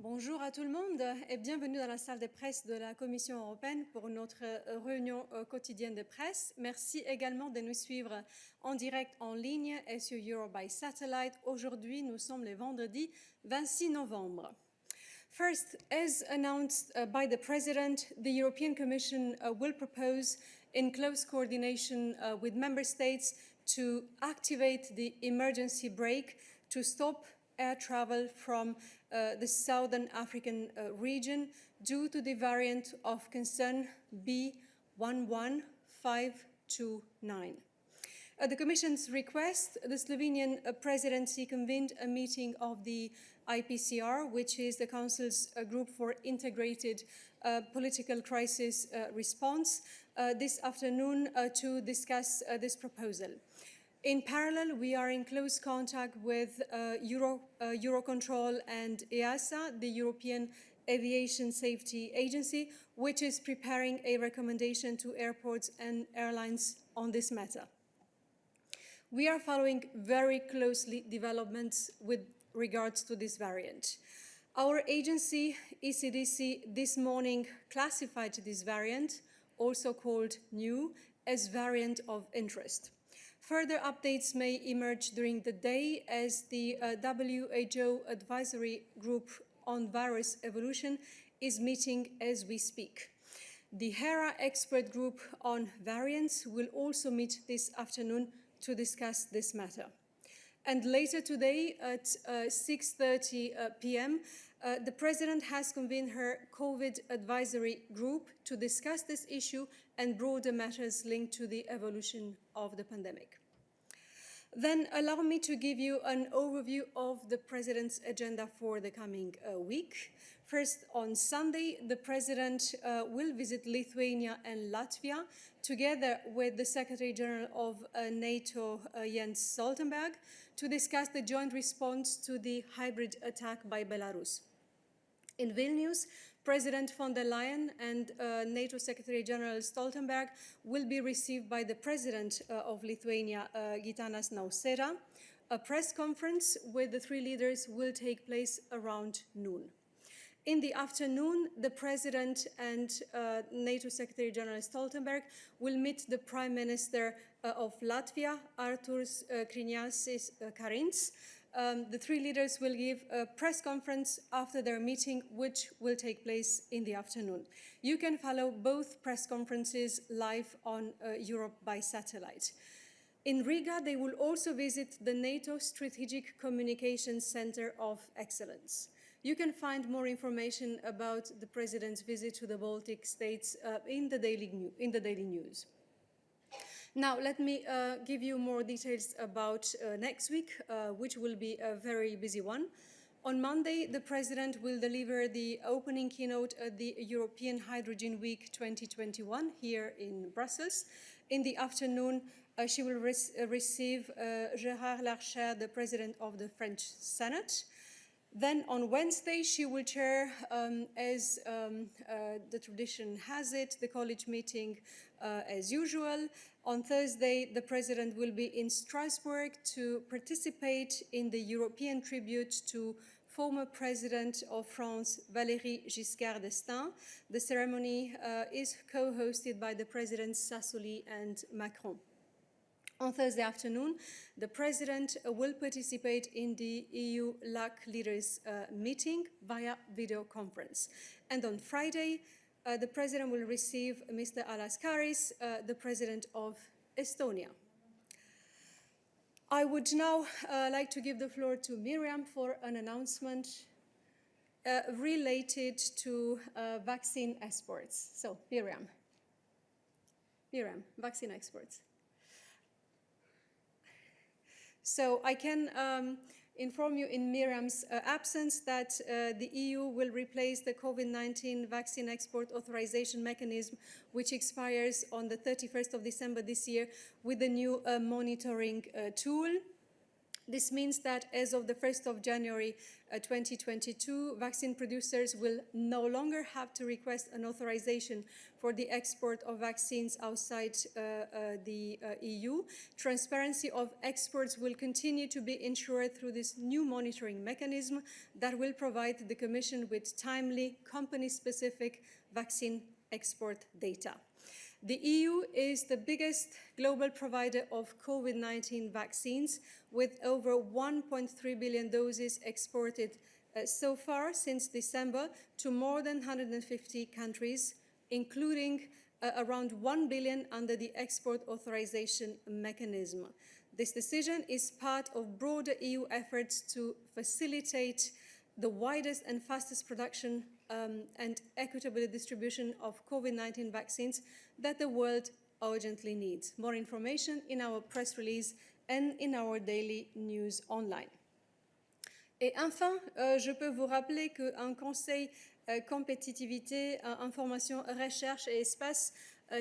Bonjour à tout le monde et bienvenue dans la salle de presse de la Commission européenne pour notre réunion quotidienne de presse. Merci également de nous suivre en direct en ligne et sur Europe by Satellite. Aujourd'hui, nous sommes le vendredi 26 novembre. First, as announced by the President, the European Commission will propose, in close coordination with Member States, to activate the emergency brake to stop air travel from the Southern African region due to the variant of concern B11529. At the Commission's request, the Slovenian presidency convened a meeting of the IPCR, which is the Council's group for integrated political crisis response, this afternoon to discuss this proposal. In parallel, we are in close contact with Eurocontrol and EASA, the European Aviation Safety Agency, which is preparing a recommendation to airports and airlines on this matter. We are following very closely developments with regards to this variant. Our agency, ECDC, this morning classified this variant, also called new, as variant of interest. Further updates may emerge during the day as the WHO Advisory Group on Virus Evolution is meeting as we speak. The HERA expert group on variants will also meet this afternoon to discuss this matter. And later today at 6:30 p.m., the President has convened her COVID advisory group to discuss this issue and broader matters linked to the evolution of the pandemic. Then allow me to give you an overview of the President's agenda for the coming week. First, on Sunday, the President will visit Lithuania and Latvia together with the Secretary General of NATO, Jens Stoltenberg, to discuss the joint response to the hybrid attack by Belarus. In Vilnius, President von der Leyen and NATO Secretary General Stoltenberg will be received by the President of Lithuania, Gitanas Nausėda. A press conference with the three leaders will take place around noon. In the afternoon, the President and NATO Secretary General Stoltenberg will meet the Prime Minister of Latvia, Artūrs Kriņāsis Kariņš. The three leaders will give a press conference after their meeting, which will take place in the afternoon. You can follow both press conferences live on Europe by Satellite. In Riga, they will also visit the NATO Strategic Communications Center of Excellence. You can find more information about the President's visit to the Baltic states in the daily news. Now, let me give you more details about next week, which will be a very busy one. On Monday, the President will deliver the opening keynote at the European Hydrogen Week 2021 here in Brussels. In the afternoon, she will receive Gérard Larcher, the President of the French Senate. Then on Wednesday, she will chair, as the tradition has it, the college meeting as usual. On Thursday, the President will be in Strasbourg to participate in the European tribute to former President of France, Valéry Giscard d'Estaing. The ceremony is co-hosted by the Presidents Sassoli and Macron. On Thursday afternoon, the President will participate in the EU LAC leaders meeting via video conference. And on Friday, the President will receive Mr. Alaskaris, the President of Estonia. I would now like to give the floor to Miriam for an announcement related to vaccine exports. So, Miriam, vaccine exports. So I can inform you in Miriam's absence that the EU will replace the COVID-19 vaccine export authorization mechanism, which expires on the 31st of December this year, with a new monitoring tool. This means that as of the 1st of January 2022, vaccine producers will no longer have to request an authorization for the export of vaccines outside the EU. Transparency of exports will continue to be ensured through this new monitoring mechanism that will provide the Commission with timely, company-specific vaccine export data. The EU is the biggest global provider of COVID-19 vaccines, with over 1.3 billion doses exported so far since December to more than 150 countries, including around 1 billion under the export authorization mechanism. This decision is part of broader EU efforts to facilitate the widest and fastest production and equitable distribution of COVID-19 vaccines that the world urgently needs. More information in our press release and in our daily news online. Et enfin, je peux vous rappeler qu'un conseil compétitivité, information, recherche et espace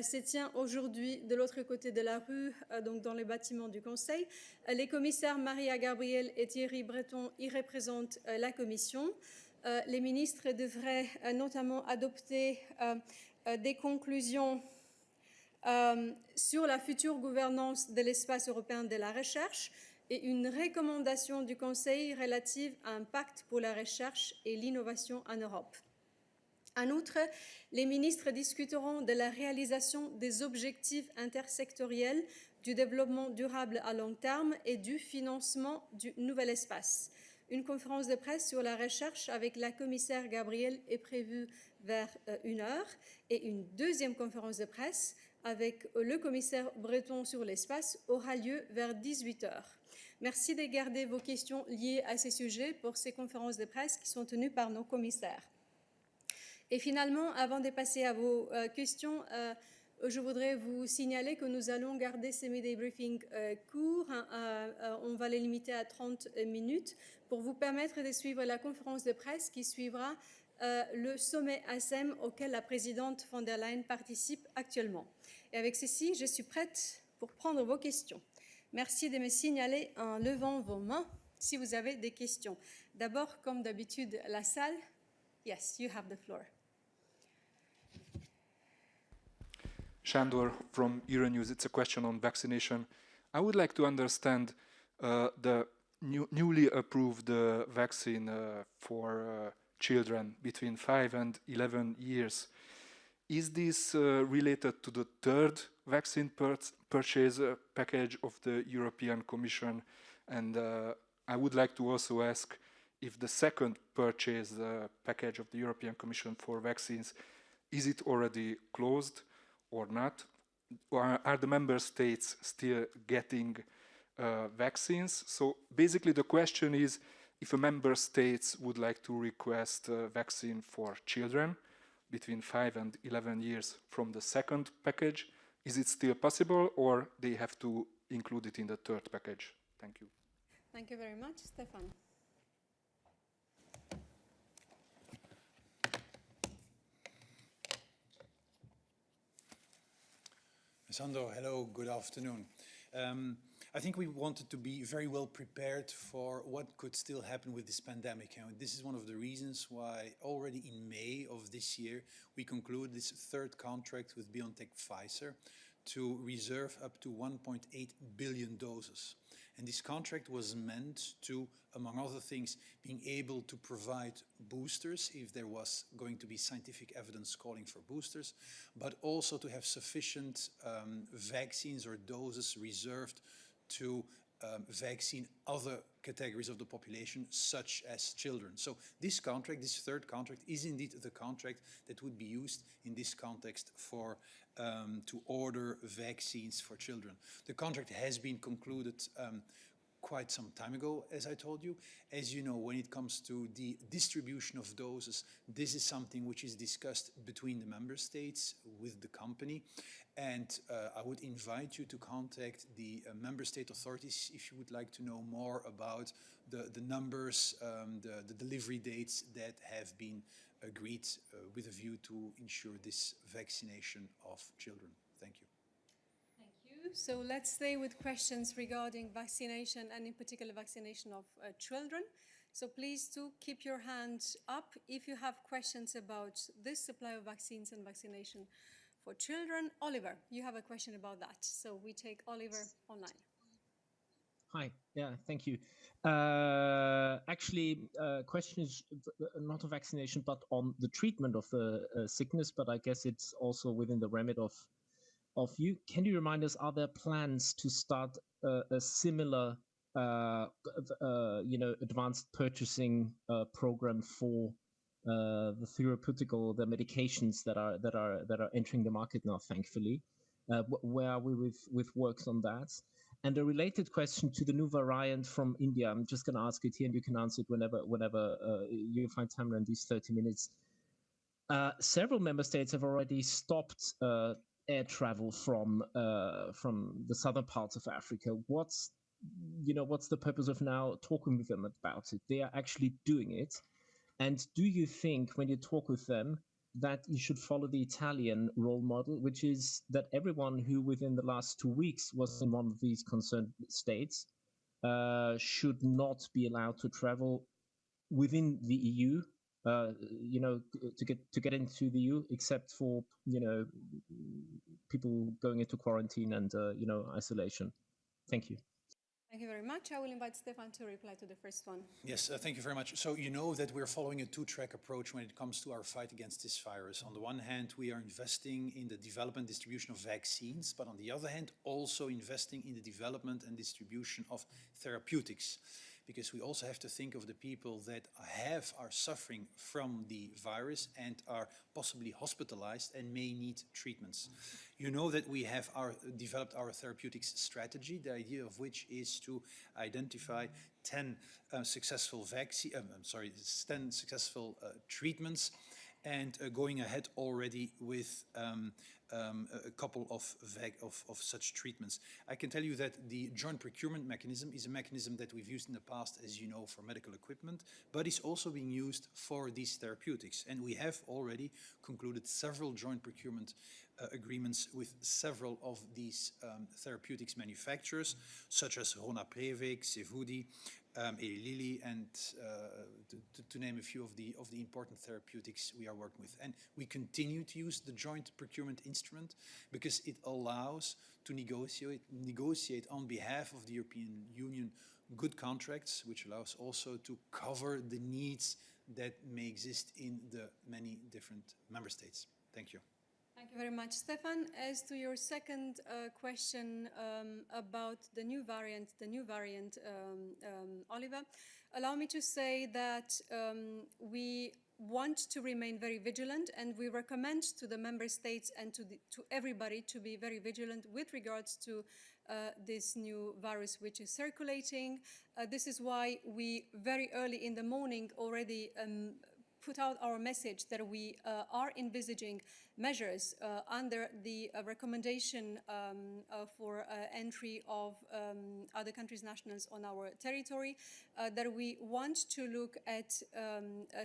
se tient aujourd'hui de l'autre côté de la rue, donc dans les bâtiments du Conseil. Les commissaires Maria Gabriel et Thierry Breton y représentent la Commission. Les ministres devraient notamment adopter des conclusions sur la future gouvernance de l'espace européen de la recherche et une recommandation du Conseil relative à un pacte pour la recherche et l'innovation en Europe. En outre, les ministres discuteront de la réalisation des objectifs intersectoriels du développement durable à long terme et du financement du nouvel espace. Une conférence de presse sur la recherche avec la commissaire Gabriel est prévue vers 1h et une deuxième conférence de presse avec le commissaire Breton sur l'espace aura lieu vers 18h. Merci de garder vos questions liées à ces sujets pour ces conférences de presse qui sont tenues par nos commissaires. Et finalement, avant de passer à vos questions, je voudrais vous signaler que nous allons garder ces Midday Briefings courts. On va les limiter à 30 minutes pour vous permettre de suivre la conférence de presse qui suivra le sommet ASEM auquel la présidente von der Leyen participe actuellement. Et avec ceci, je suis prête pour prendre vos questions. Merci de me signaler en levant vos mains si vous avez des questions. D'abord, comme d'habitude, la salle. Yes, you have the floor. Sándor from Euronews. It's a question on vaccination. I would like to understand the newly approved vaccine for children between 5 and 11 years. Is this related to the third vaccine purchase package of the European Commission? And I would like to also ask if the second purchase package of the European Commission for vaccines, is it already closed or not? Or are the member states still getting vaccines? So basically the question is, if a member state would like to request a vaccine for children between 5 and 11 years from the second package, is it still possible, or they have to include it in the third package? Thank you. Thank you very much. Stefan. Sándor, hello, good afternoon. I think we wanted to be very well prepared for what could still happen with this pandemic. And this is one of the reasons why already in May of this year, we concluded this third contract with BioNTech Pfizer to reserve up to 1.8 billion doses. And this contract was meant to, among other things, being able to provide boosters if there was going to be scientific evidence calling for boosters, but also to have sufficient vaccines or doses reserved to vaccine other categories of the population, such as children. So this contract, this third contract, is indeed the contract that would be used in this context for to order vaccines for children. The contract has been concluded quite some time ago, as I told you. As you know, when it comes to the distribution of doses, this is something which is discussed between the member states with the company. And I would invite you to contact the member state authorities if you would like to know more about the numbers, the delivery dates that have been agreed with a view to ensure this vaccination of children. Thank you. Thank you. So let's stay with questions regarding vaccination and in particular vaccination of children. So please do keep your hand up if you have questions about this supply of vaccines and vaccination for children. Oliver, you have a question about that. So we take Oliver online. Hi, yeah, thank you. Question is not on vaccination, but on the treatment of the sickness, but I guess it's also within the remit of you. Can you remind us, are there plans to start a similar, advanced purchasing program for the therapeutical, the medications that are entering the market now, thankfully? Where are we with works on that? And a related question to the new variant from India, I'm just going to ask it here, and you can answer it whenever you find time in these 30 minutes. Several member states have already stopped air travel from the southern parts of Africa. What's the purpose of now talking with them about it? They are actually doing it. And do you think, when you talk with them, that you should follow the Italian role model, which is that everyone who within the last 2 weeks was in one of these concerned states should not be allowed to travel within the EU, to get into the EU, except for people going into quarantine and isolation. Thank you. Thank you very much. I will invite Stefan to reply to the first one. Yes, thank you very much. So you know that we're following a two-track approach when it comes to our fight against this virus. On the one hand, we are investing in the development and distribution of vaccines, but on the other hand, also investing in the development and distribution of therapeutics. Because we also have to think of the people that are suffering from the virus and are possibly hospitalized and may need treatments. You know that we have developed our therapeutics strategy, the idea of which is to identify 10 successful treatments, and going ahead already with a couple of such treatments. I can tell you that the joint procurement mechanism is a mechanism that we've used in the past, as you know, for medical equipment, but is also being used for these therapeutics. And we have already concluded several joint procurement agreements with several of these therapeutics manufacturers, such as Ronaprevec, Sevudi, Eli Lilly, and to name a few of the important therapeutics we are working with. And we continue to use the joint procurement instrument because it allows to negotiate on behalf of the European Union good contracts, which allows also to cover the needs that may exist in the many different member states. Thank you. Thank you very much, Stefan. As to your second question about the new variant, Oliver, allow me to say that we want to remain very vigilant, and we recommend to the member states and to everybody to be very vigilant with regards to this new virus which is circulating. This is why we very early in the morning already put out our message that we are envisaging measures under the recommendation for entry of other countries' nationals on our territory, that we want to look at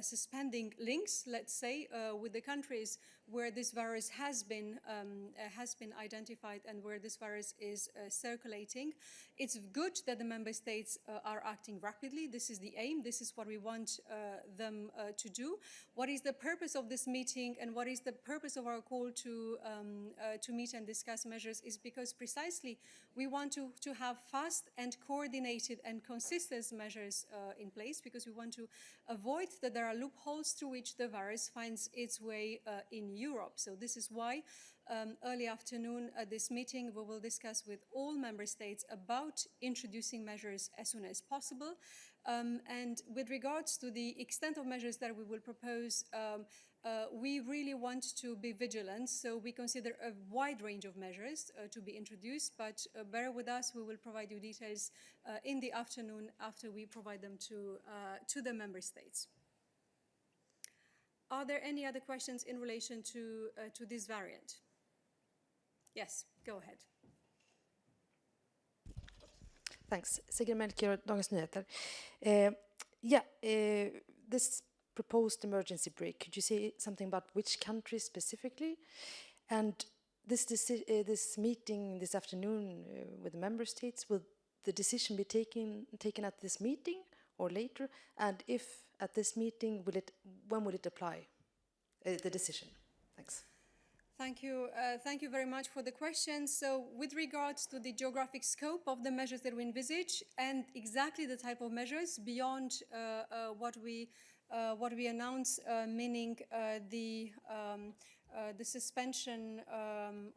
suspending links, let's say, with the countries where this virus has been identified and where this virus is circulating. It's good that the member states are acting rapidly. This is the aim. This is what we want them to do. What is the purpose of this meeting and what is the purpose of our call to meet and discuss measures is because precisely we want to have fast and coordinated and consistent measures in place, because we want to avoid that there are loopholes through which the virus finds its way in Europe. So this is why early afternoon at this meeting we will discuss with all member states about introducing measures as soon as possible. And with regards to the extent of measures that we will propose, we really want to be vigilant. So we consider a wide range of measures to be introduced, but bear with us, we will provide you details in the afternoon after we provide them to the member states. Are there any other questions in relation to this variant? Yes, go ahead. Thanks. Sigrid Melchior, Dagens Nyheter. This proposed emergency break, could you say something about which country specifically? And this meeting this afternoon with the member states, will the decision be taken at this meeting or later? And if at this meeting, when will it apply, the decision? Thanks. Thank you. Thank you very much for the question. So with regards to the geographic scope of the measures that we envisage and exactly the type of measures beyond what we announce, meaning the suspension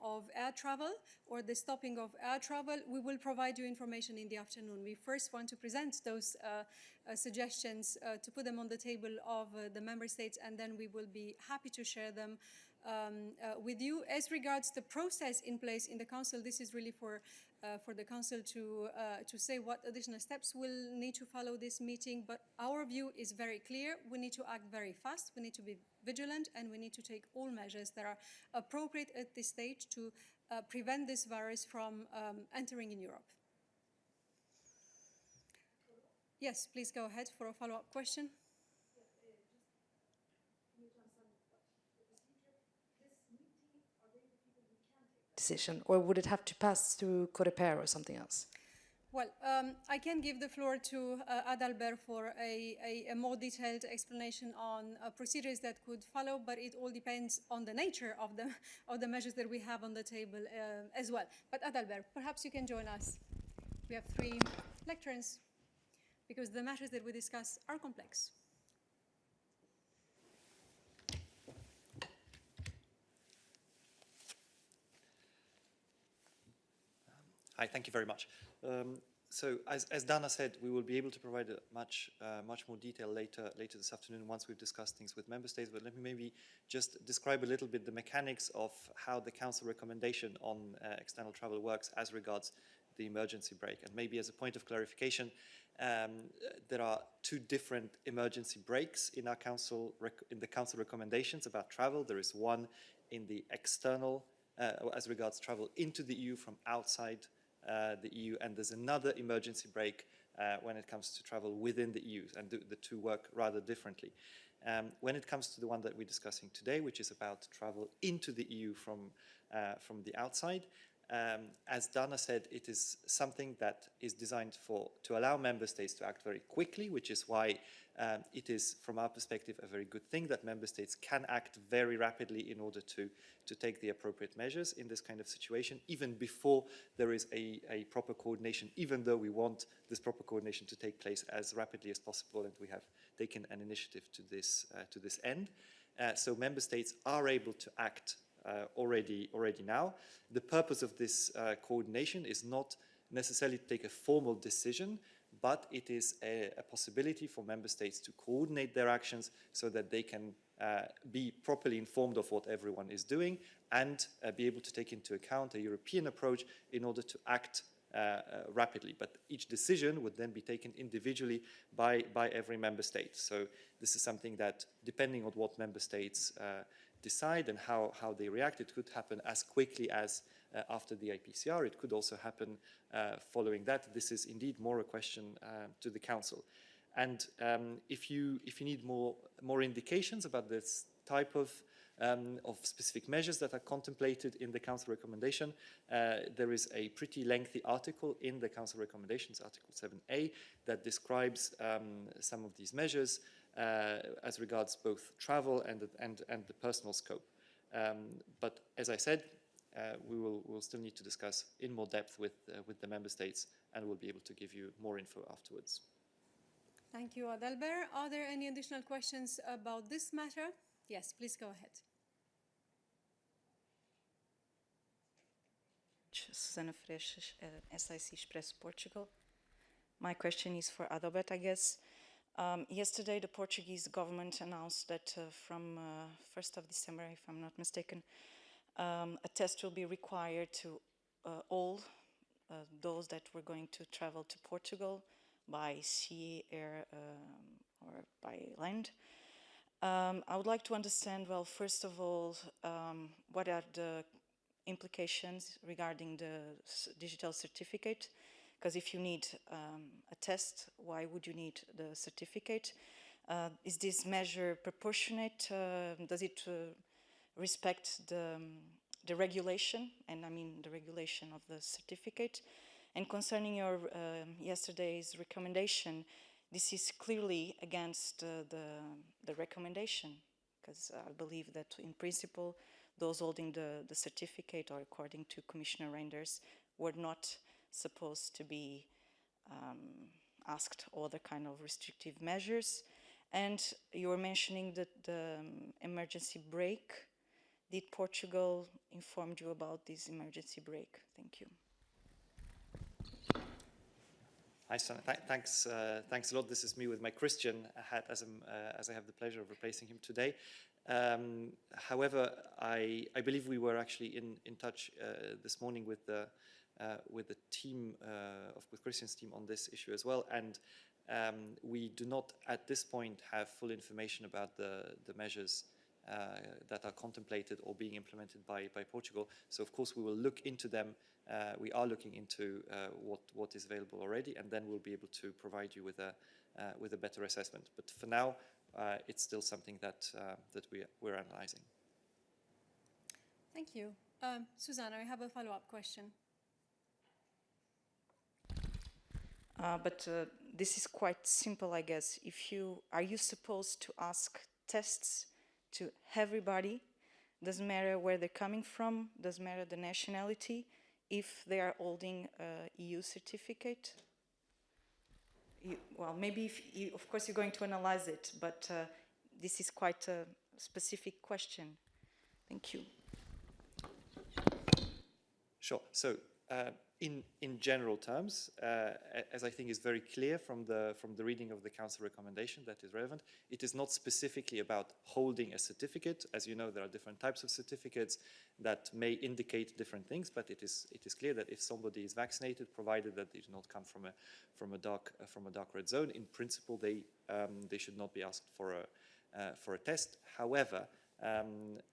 of air travel or the stopping of air travel, we will provide you information in the afternoon. We first want to present those suggestions to put them on the table of the member states, and then we will be happy to share them with you. As regards the process in place in the Council, this is really for the Council to say what additional steps will need to follow this meeting. But our view is very clear. We need to act very fast. We need to be vigilant, and we need to take all measures that are appropriate at this stage to prevent this virus from entering in Europe. Yes, please go ahead for a follow-up question. Decision, or would it have to pass through Coreper or something else? Well, I can give the floor to Adalbert for a more detailed explanation on procedures that could follow, but it all depends on the nature of the measures that we have on the table as well. But Adalbert, perhaps you can join us. We have 3 lecturers because the matters that we discuss are complex. Hi, thank you very much. So as Dana said, we will be able to provide a much more detail later this afternoon once we've discussed things with member states. But let me maybe just describe a little bit the mechanics of how the Council recommendation on external travel works as regards the emergency break. And maybe as a point of clarification, there are 2 different emergency breaks in the Council recommendations about travel. There is one in the external, as regards travel into the EU from outside the EU, and there's another emergency break when it comes to travel within the EU, and the 2 work rather differently. When it comes to the one that we're discussing today, which is about travel into the EU from the outside, as Dana said, it is something that is designed to allow member states to act very quickly, which is why it is, from our perspective, a very good thing that member states can act very rapidly in order to take the appropriate measures in this kind of situation, even before there is a proper coordination, even though we want this proper coordination to take place as rapidly as possible, and we have taken an initiative to this end. So member states are able to act already now. The purpose of this coordination is not necessarily to take a formal decision, but it is a possibility for member states to coordinate their actions so that they can be properly informed of what everyone is doing and be able to take into account a European approach in order to act rapidly. But each decision would then be taken individually by every member state. So this is something that, depending on what member states decide and how they react, it could happen as quickly as after the IPCR. It could also happen following that. This is indeed more a question to the Council. And if you need more indications about this type of specific measures that are contemplated in the Council recommendation, there is a pretty lengthy article in the Council recommendations, Article 7a, that describes some of these measures as regards both travel and the personal scope. But as I said, we'll still need to discuss in more depth with the member states, and we'll be able to give you more info afterwards. Thank you, Adalbert. Are there any additional questions about this matter? Yes, please go ahead. Susana Freixas, SIC Express Portugal. My question is for Adalbert, I guess. Yesterday, the Portuguese government announced that from 1st of December, if I'm not mistaken, a test will be required to all those that were going to travel to Portugal by sea, air, or by land. I would like to understand, well, first of all, what are the implications regarding the digital certificate? Because if you need a test, why would you need the certificate? Is this measure proportionate? Does it respect the the regulation, and I mean the regulation of the certificate. And concerning your yesterday's recommendation, this is clearly against the recommendation, because I believe that in principle, those holding the certificate, or according to Commissioner Reinders, were not supposed to be asked other kind of restrictive measures. And you were mentioning that the emergency brake. Did Portugal inform you about this emergency brake? Thank you. Hi, Sana. Thanks a lot. This is me with my Christian hat, as I have the pleasure of replacing him today. However, I believe we were actually in touch this morning with the team with Christian's team on this issue as well, and we do not at this point have full information about the measures that are contemplated or being implemented by Portugal. So of course we will look into them. We are looking into what is available already, and then we'll be able to provide you with a better assessment. But for now, it's still something that we're analyzing. Thank you. Susanna, I have a follow-up question. But this is quite simple, I guess. Are you supposed to ask tests to everybody? Doesn't matter where they're coming from, doesn't matter the nationality, if they are holding a EU certificate? Well, maybe of course you're going to analyze it, but this is quite a specific question. Thank you. Sure. So in general terms, as I think is very clear from the reading of the Council recommendation that is relevant, it is not specifically about holding a certificate. As you know, there are different types of certificates that may indicate different things, but it is clear that if somebody is vaccinated, provided that they do not come from a dark red zone, in principle they should not be asked for a test. However,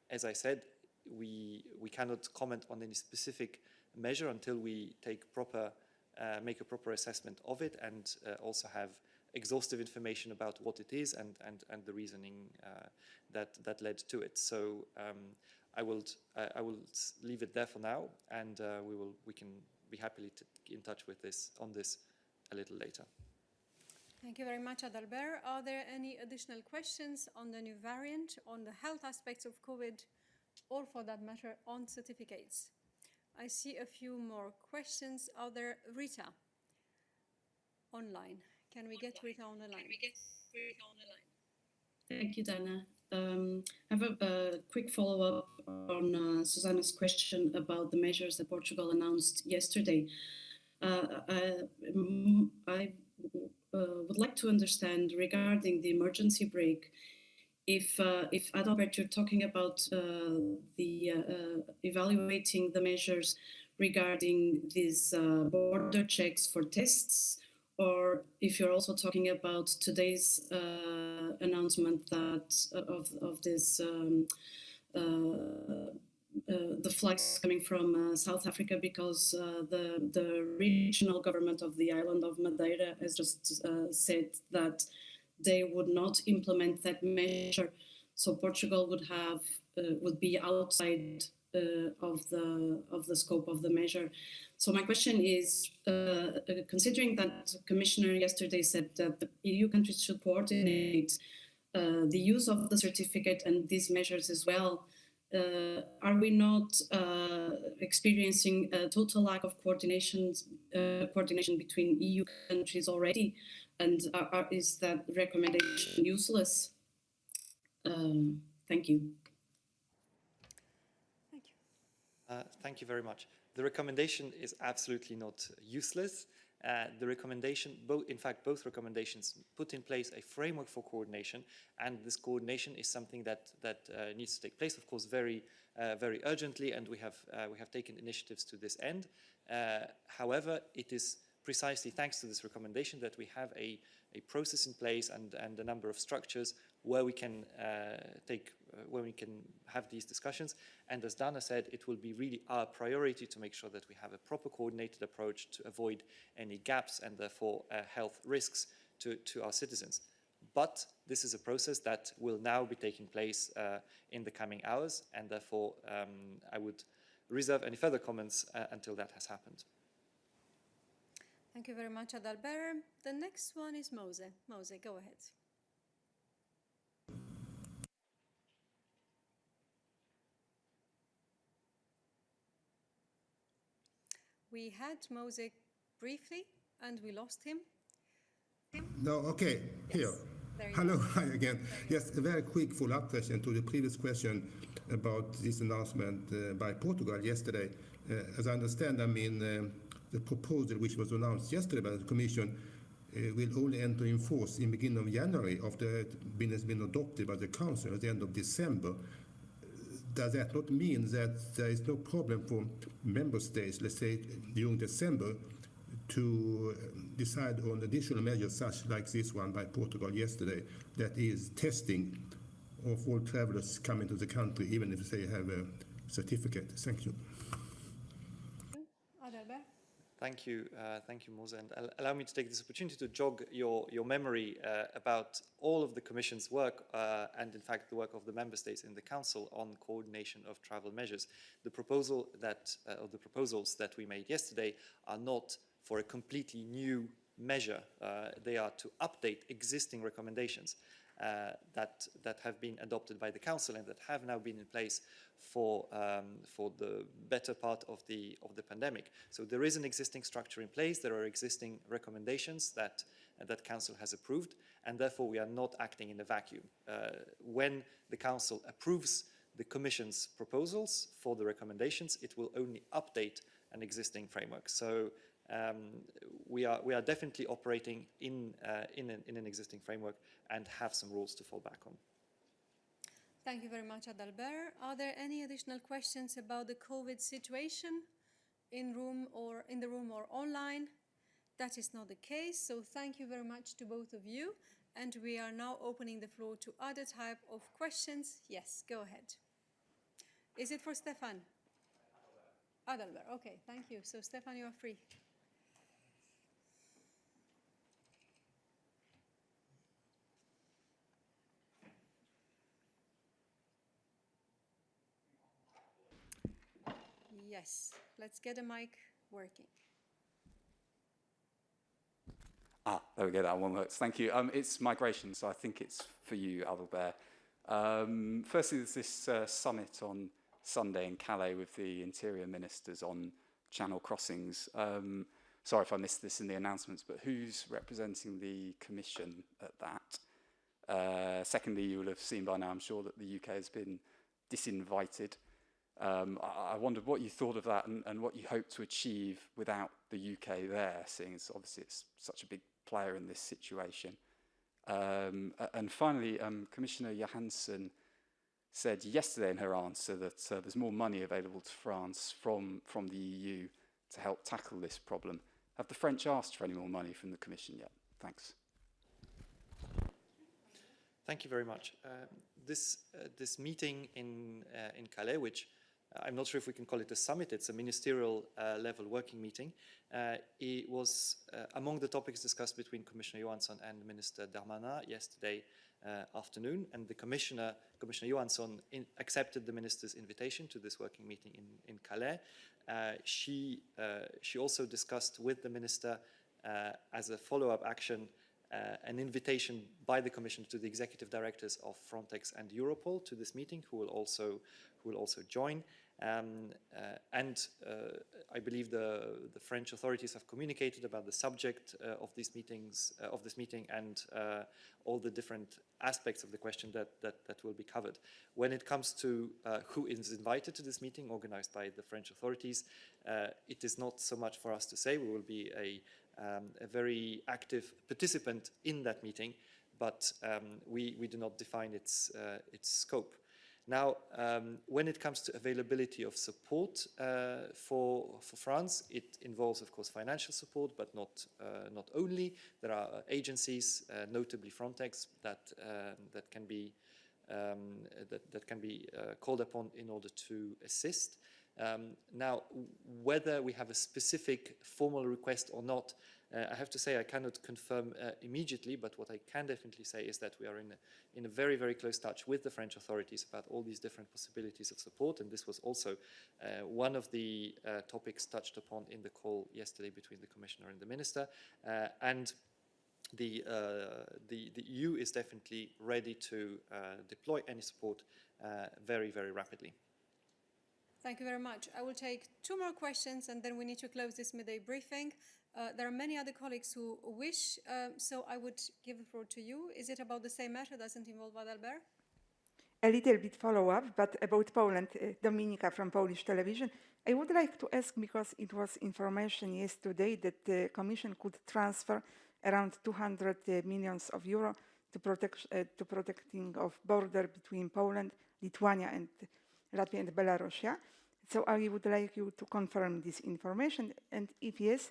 as I said, we cannot comment on any specific measure until we make a proper assessment of it, and also have exhaustive information about what it is and the reasoning that led to it. So I will leave it there for now, and we can be happily in touch with on this a little later. Thank you very much, Adalbert. Are there any additional questions on the new variant, on the health aspects of COVID, or for that matter, on certificates? I see a few more questions. Are there, Rita, online? Can we get Rita on the line? Thank you, Dana. I have a quick follow-up on Susanna's question about the measures that Portugal announced yesterday. I would like to understand regarding the emergency brake, if Adalbert, you're talking about evaluating the measures regarding these border checks for tests, or if you're also talking about today's announcement that of this the flights coming from South Africa, because the regional government of the island of Madeira has just said that they would not implement that measure, so Portugal would be outside of the scope of the measure. So my question is, considering that the Commissioner yesterday said that the EU countries should coordinate the use of the certificate and these measures as well, are we not experiencing a total lack of coordination between EU countries already? And is that recommendation useless? Thank you. Thank you. Thank you very much. The recommendation is absolutely not useless. The recommendation, both recommendations put in place a framework for coordination, and this coordination is something that needs to take place, of course, very urgently, and we have taken initiatives to this end. However, it is precisely thanks to this recommendation that we have a process in place and a number of structures where we can have these discussions. And as Dana said, it will be really our priority to make sure that we have a proper coordinated approach to avoid any gaps and therefore health risks to our citizens. But this is a process that will now be taking place in the coming hours, and therefore reserve any further comments until that has happened. Thank you very much, Adalbert. The next one is Mose. Mose, go ahead. We had Mose briefly, and we lost him. No, okay, Yes. here. There you Hello, go. hi again. Yes, a very quick follow-up question to the previous question about this announcement by Portugal yesterday. As I understand, I mean, the proposal which was announced yesterday by the Commission will only enter in force in the beginning of January after it has been adopted by the Council at the end of December. Does that not mean that there is no problem for member states, let's say during December, to decide on additional measures such like this one by Portugal yesterday, that is testing of all travelers coming to the country, even if they have a certificate? Thank you. Adalbert? Thank you, Mose, and allow me to take this opportunity to jog your memory about all of the Commission's work and, in fact, the work of the Member States in the Council on coordination of travel measures. The proposal that, or the proposals that we made yesterday are not for a completely new measure. They are to update existing recommendations that have been adopted by the Council and that have now been in place for the better part of the pandemic. So there is an existing structure in place. There are existing recommendations that Council has approved, and therefore we are not acting in a vacuum. When the Council approves the Commission's proposals for the recommendations, it will only update an existing framework. So we are definitely operating in an existing framework and have some rules to fall back on. Thank you very much, Adalbert. Are there any additional questions about the COVID situation in the room or online? That is not the case, so thank you very much to both of you. And we are now opening the floor to other type of questions. Yes, go ahead. Is it for Stefan? Adalbert, okay, thank you. So Stefan, you are free. Yes, let's get a mic working. There we go, that one works. Thank you. It's migration, so I think it's for you, Adalbert. Firstly, there's this summit on Sunday in Calais with the interior ministers on channel crossings. Sorry if I missed this in the announcements, but who's representing the Commission at that? Secondly, you will have seen by now, I'm sure, that the UK has been disinvited. I wondered what you thought of that and what you hope to achieve without the UK there, seeing as obviously it's such a big player in this situation. And finally, Commissioner Johansson said yesterday in her answer that there's more money available to France from the EU to help tackle this problem. Have the French asked for any more money from the Commission yet? Thanks. Thank you very much. This meeting in Calais, which I'm not sure if we can call it a summit, it's a ministerial level working meeting. It was among the topics discussed between Commissioner Johansson and Minister Darmanin yesterday afternoon, and the Commissioner Johansson accepted the minister's invitation to this working meeting in Calais. She also discussed with the minister as a follow-up action an invitation by the Commission to the executive directors of Frontex and Europol to this meeting, who will also join. I believe the French authorities have communicated about the subject of this meeting and all the different aspects of the question that will be covered. When it comes to who is invited to this meeting organized by the French authorities, it is not so much for us to say. We will be a very active participant in that meeting, but we do not define its scope. Now, when it comes to availability of support for France, it involves, of course, financial support, but not only. There are agencies, notably Frontex, that can be called upon in order to assist. Now, whether we have a specific formal request or not, I have to say I cannot confirm immediately, but what I can definitely say is that we are in a very, very close touch with the French authorities about all these different possibilities of support, and this was also one of the topics touched upon in the call yesterday between the Commissioner and the Minister, and the EU is definitely ready to deploy any support very, very rapidly. Thank you very much. I will take 2 more questions and then we need to close this midday briefing. There are many other colleagues who wish, so I would give the floor to you. Is it about the same matter? Doesn't involve Adalbert? A little bit follow-up, but about Poland, Dominika from Polish television. I would like to ask, because it was information yesterday that the Commission could transfer around 200 millions of euro to protecting of border between Poland, Lithuania, and Latvia and Belarus. So I would like you to confirm this information, and if yes,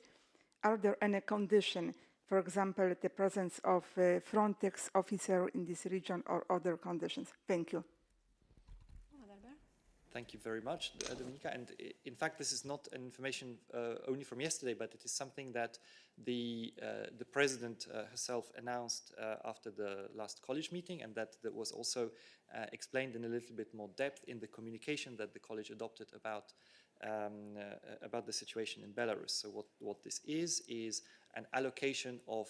are there any conditions, for example, the presence of a Frontex officer in this region or other conditions? Thank you. Thank you very much, Dominika. And in fact, this is not information only from yesterday, but it is something that the President herself announced after the last college meeting, and that was also explained in a little bit more depth in the communication that the college adopted about the situation in Belarus. So what this is an allocation of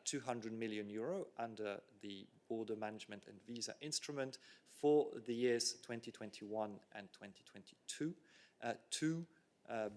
200 million euro under the Border Management and Visa Instrument for the years 2021 and 2022 to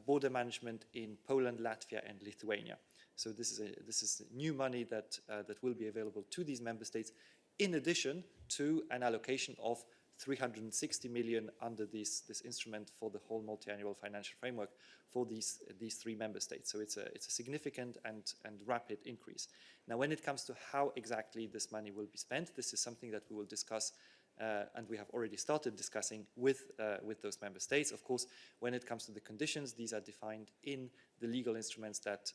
border management in Poland, Latvia, and Lithuania. So this is new money that will be available to these member states, in addition to an allocation of 360 million under this instrument for the whole multi-annual financial framework for these 3 member states. So it's a significant and rapid increase. Now, when it comes to how exactly this money will be spent, this is something that we will discuss and we have already started discussing with those member states. Of course, when it comes to the conditions, these are defined in the legal instruments that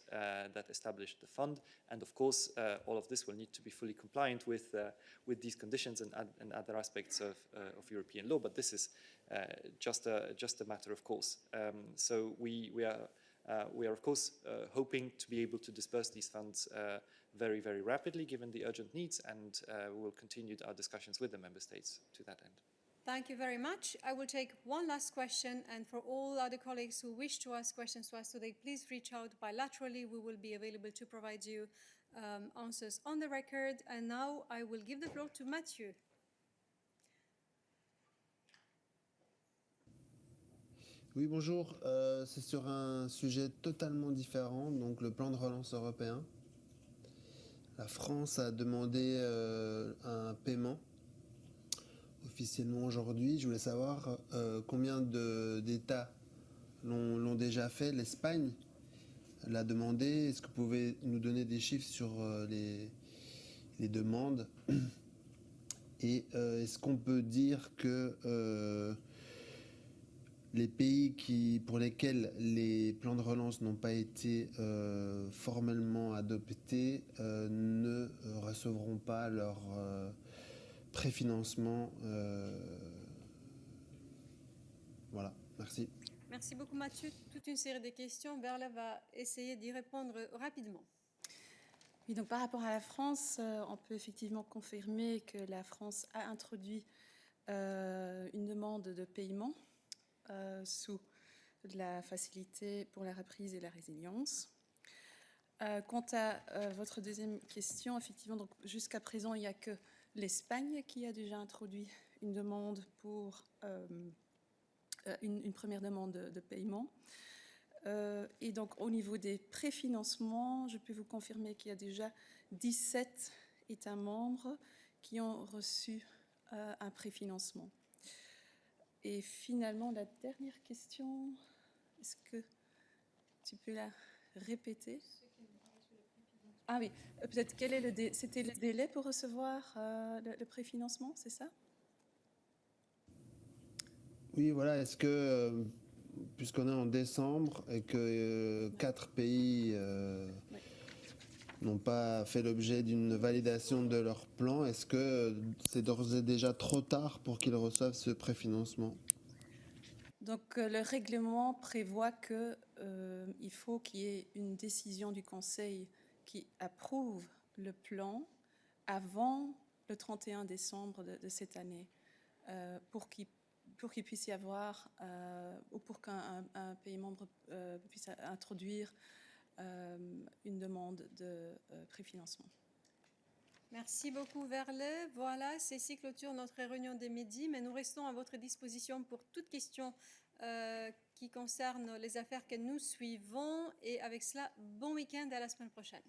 establish the fund, and of course, all of this will need to be fully compliant with these conditions and other aspects of European law. But this is just a matter of course. So we are of course hoping to be able to disperse these funds very, very rapidly, given the urgent needs, and we will continue our discussions with the member states to that end. Thank you very much. I will take one last question, and for all other colleagues who wish to ask questions to us today, please reach out bilaterally. We will be available to provide you answers on the record. And now I will give the floor to Mathieu. Oui, bonjour. C'est sur un sujet totalement différent, donc le plan de relance européen. La France a demandé un paiement officiellement aujourd'hui. Je voulais savoir combien d'États l'ont déjà fait. L'Espagne l'a demandé. Est-ce que vous pouvez nous donner des chiffres sur les demandes? Et est-ce qu'on peut dire que les pays pour lesquels les plans de relance n'ont pas été formellement adoptés ne recevront pas leur préfinancement? Voilà, merci. Merci beaucoup Mathieu. Toute une série de questions. Berla va essayer d'y répondre rapidement. Oui, donc par rapport à la France, on peut effectivement confirmer que la France a introduit une demande de paiement sous la facilité pour la reprise et la résilience. Quant à votre deuxième question, effectivement, donc jusqu'à présent, il n'y a que l'Espagne qui a déjà introduit une demande pour une première demande de paiement. Et donc au niveau des préfinancements, je peux vous confirmer qu'il y a déjà 17 États membres qui ont reçu un préfinancement. Et finalement, la dernière question, est-ce que tu peux la répéter? Ah oui, peut-être quel est c'était le délai pour recevoir le préfinancement, c'est ça? Oui, voilà. Est-ce que, puisqu'on est en décembre et que 4 pays n'ont pas fait l'objet d'une validation de leur plan, est-ce que c'est d'ores et déjà trop tard pour qu'ils reçoivent ce préfinancement? Donc le règlement prévoit qu'il faut qu'il y ait une décision du Conseil qui approuve le plan avant le 31 décembre de cette année pour qu'il puisse y avoir, ou pour qu'un pays membre puisse introduire une demande de préfinancement. Merci beaucoup, Verle. Voilà, ceci clôture notre réunion des midis, mais nous restons à votre disposition pour toute question qui concerne les affaires que nous suivons. Et avec cela, bon week-end et à la semaine prochaine.